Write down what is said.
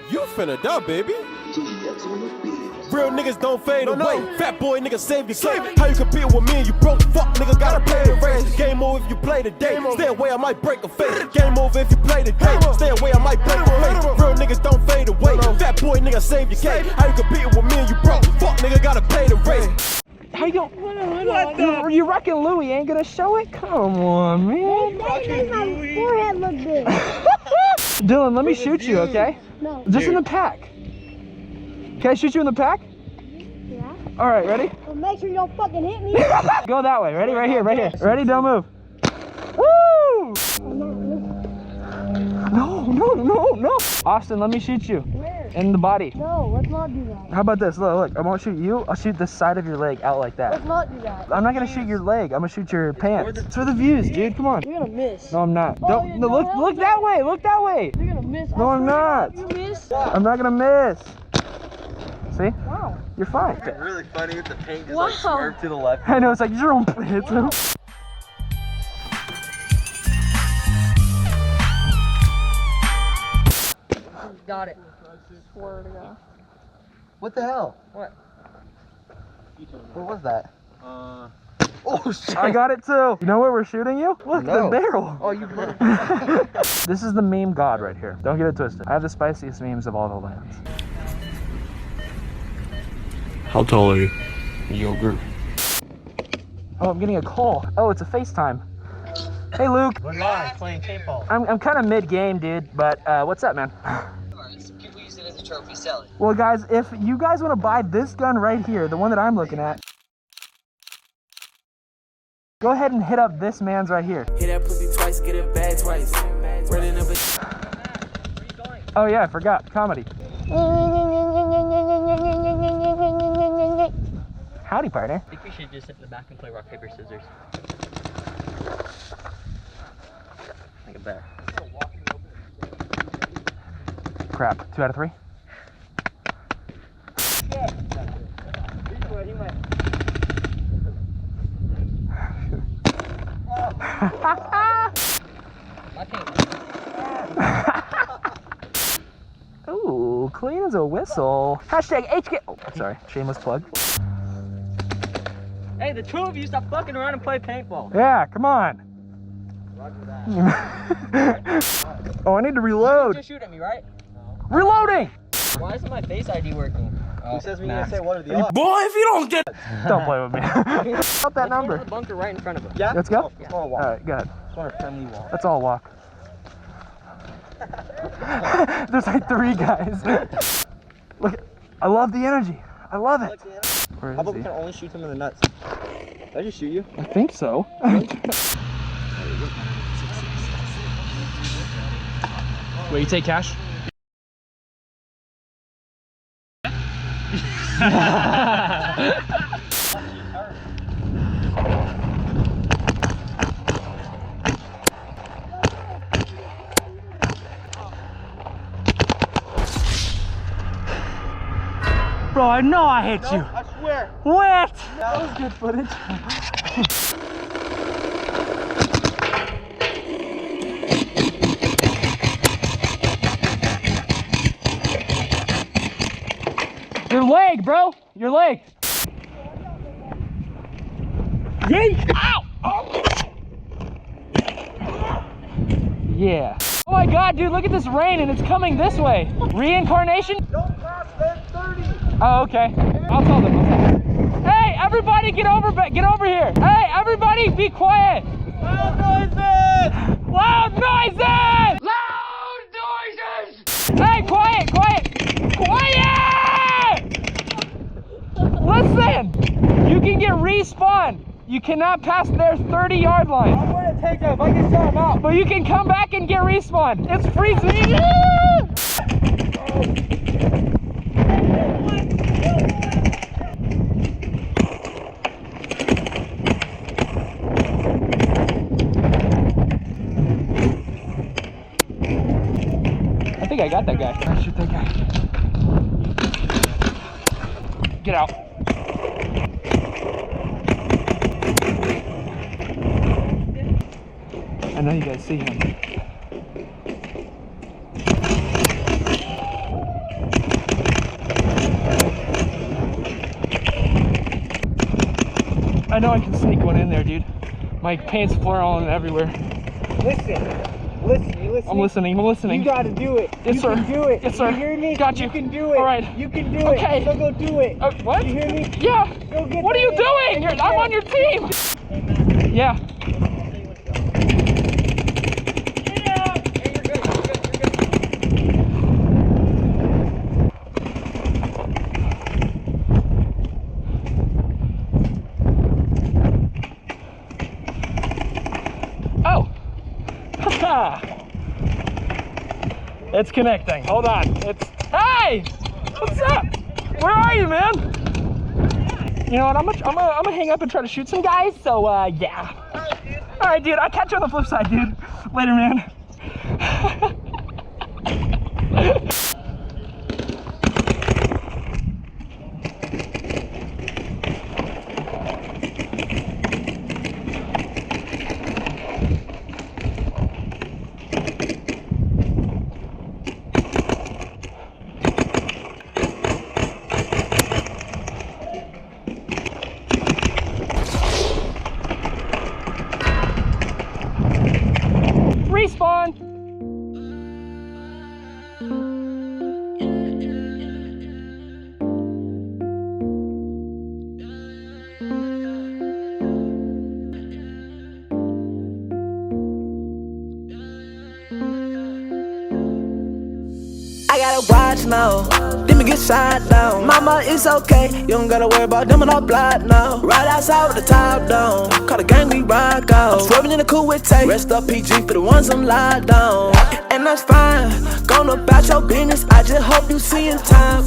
You finna die, baby. Real niggas don't fade away. Fat boy nigga save your slave. How you compete with me and you broke? Fuck nigga gotta pay the race. Game over if you play today. Stay away, I might break a face. Game over if you play today. Stay away, I might break a face. Real niggas don't fade away. Fat boy nigga save your cake. How you compete with me and you broke? Fuck nigga gotta pay the race. How you going? You reckon Louie ain't gonna show it? Come on, man. My forehead look big. Dylan, let me shoot you, okay? No. Just in the pack. Can I shoot you in the pack? Yeah. All right, ready? Well, make sure you don't fucking hit me. Go that way. Ready? Right here, right here. Ready? Don't move. Woo! No. Austin, let me shoot you. Where? In the body. No, let's not do that. How about this? Look, I won't shoot you. I'll shoot the side of your leg out like that. Let's not do that. I'm not gonna shoot your leg. I'm gonna shoot your pants. It's for the views, dude. Come on. You're gonna miss. No, I'm not. Oh, Don't. No, look that way. Look that way. You're gonna miss. No, I'm not. You miss? I'm not gonna miss. See? Wow. You're fine. It's really funny with the paint just Wow. like swerved to the left. I know. It's like your own hits him. Got it. Swear to God. What the hell? What? What was that? Oh shit! I got it too. You know where we're shooting you? Look, No. the barrel. Oh, you broke. This is the meme god right here. Don't get it twisted. I have the spiciest memes of all the lands. How tall are you? Yogurt. Oh, I'm getting a call. Oh, it's a FaceTime. Hey, Luke. We're live playing paintball. I'm kind of mid-game, dude, but what's up, man? People use it as a trophy, sell it. Well, guys, if you guys want to buy this gun right here, the one that I'm looking at, go ahead and hit up this man's right here. Hit that pussy twice, get it bad twice. Running up a Oh yeah, I forgot. Comedy. Howdy, partner. I think we should just sit in the back and play rock, paper, scissors. Like a bear. Crap. 2 out of 3. Ooh, clean as a whistle. Hashtag HK. Oh, sorry, shameless plug. Hey, the two of you stop fucking around and play paintball. Yeah, come on. Oh, I need to reload. Just shoot at me, right? Reloading. Why isn't my face ID working? Who says we need to say what are the odds? Boy, if you don't get Don't play with me. Up that Let's go number. to the bunker right in front of us. Yeah? Let's go. Let's go on a walk. All right, go ahead. Let's go on a friendly walk. Let's all walk. There's like 3 guys. Look, I love the energy. I love it. Where How is about we he? can only shoot him in the nuts? Did I just shoot you? I think so. Wait, you take cash? Bro, I know I hit you. I swear. What? That was good footage. Your leg, bro. Your leg. Yeet. Ow. Oh. Yeah. Oh my God, dude, look at this rain and it's coming this way. Reincarnation? Don't pass that 30. Oh, okay. I'll tell them. Hey, everybody get over here. Hey, everybody be quiet. Loud noises! Loud noises! loud noises! Hey, quiet! Listen, you can get respawned. You cannot pass their 30-yard line. I'm gonna take them if I can shut them out. But you can come back and get respawned. It's freezing. I think I got that guy. I shoot that guy. Get out. I know you guys see him. I know I can sneak one in there, dude. My paint's flowing everywhere. Listen. You listening? I'm listening. You gotta do it. Yes, you sir. can do it. Yes, sir. You hear me? Got you. You can do it. All right. You can do Okay. it. So go do it. What? You hear me? Yeah. Go get What are you that. doing? I'm on your team. Yeah. Oh. It's connecting. Hold on. Hey! What's up? Where are you, man? You know what? I'm gonna hang up and try to shoot some guys. So yeah. All right, dude. I'll catch you on the flip side, dude. Later, man. Respawn. I gotta watch now, let me get shot down. Mama, it's okay, you don't gotta worry about them and all blood now. Right outside with the top down, call the gang, we rock out. I'm swerving in the coupe with tape, rest up PG for the ones I'm lied down. And that's fine, gone about your business, I just hope you see in time.